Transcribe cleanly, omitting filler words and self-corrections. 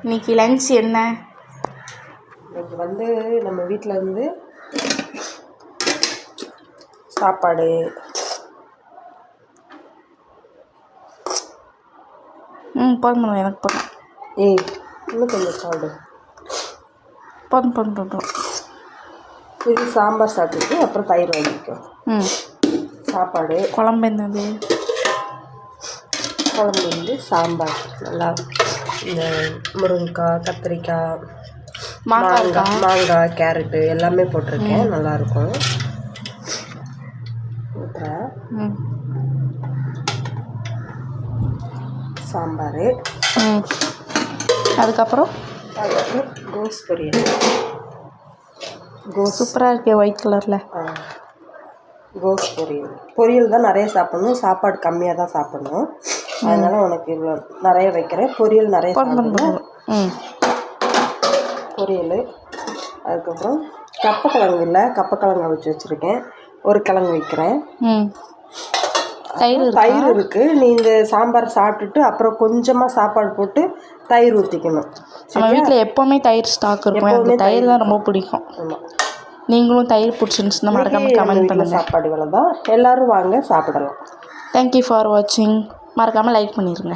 இன்னைக்கு லஞ்ச் என்ன? இன்னைக்கு வந்து நம்ம வீட்டில் இருந்து சாப்பாடு, போதும் எனக்கு போதும். இன்னும் கொஞ்சம் சாப்பிடு. போதும். இது சாம்பார் சாப்பிட்டுட்டு அப்புறம் தயிர் வாங்கிக்கும். சாப்பாடு. குழம்பு என்னது? குழம்பு வந்து சாம்பார். நல்லா இந்த முருங்கைக்காய், கத்திரிக்காய், மாங்காய், கேரட்டு எல்லாமே போட்டிருக்கேன். நல்லாயிருக்கும். சாம்பார். அதுக்கப்புறம் கோஸ் பொரியல். சூப்பராக இருக்கே ஒயிட் கலரில். கோஸ் பொரியல் தான் நிறைய சாப்பிடணும். சாப்பாடு கம்மியாக தான் சாப்பிடணும். அதனால் உனக்கு இவ்வளோ நிறைய வைக்கிறேன். பொரியல் நிறைய சாப்பிடணும். பொரியல். அதுக்கப்புறம் கப்பக்கிழங்கு இல்லை, கப்பக்கிழங்கு அவிச்சு வச்சுருக்கேன். ஒரு கிழங்கு வைக்கிறேன். தயிர் இருக்குது. நீ இந்த சாம்பார் சாப்பிட்டுட்டு அப்புறம் கொஞ்சமாக சாப்பாடு போட்டு தயிர் ஊற்றிக்கணும். நம்ம வீட்டில் எப்போவுமே தயிர் ஸ்டாக் இருக்கும். எனக்கு தயிர் தான் ரொம்ப பிடிக்கும். ஆமாம். நீங்களும் தயிர் பிடிச்சிருந்துச்சுன்னா மறக்காமல் கமெண்ட் பண்ணுங்கள். சாப்பாடு இவ்வளோ தான். எல்லோரும் வாங்க சாப்பிடலாம். தேங்க்யூ ஃபார் வாட்சிங். மறக்காமல் லைக் பண்ணிடுங்க.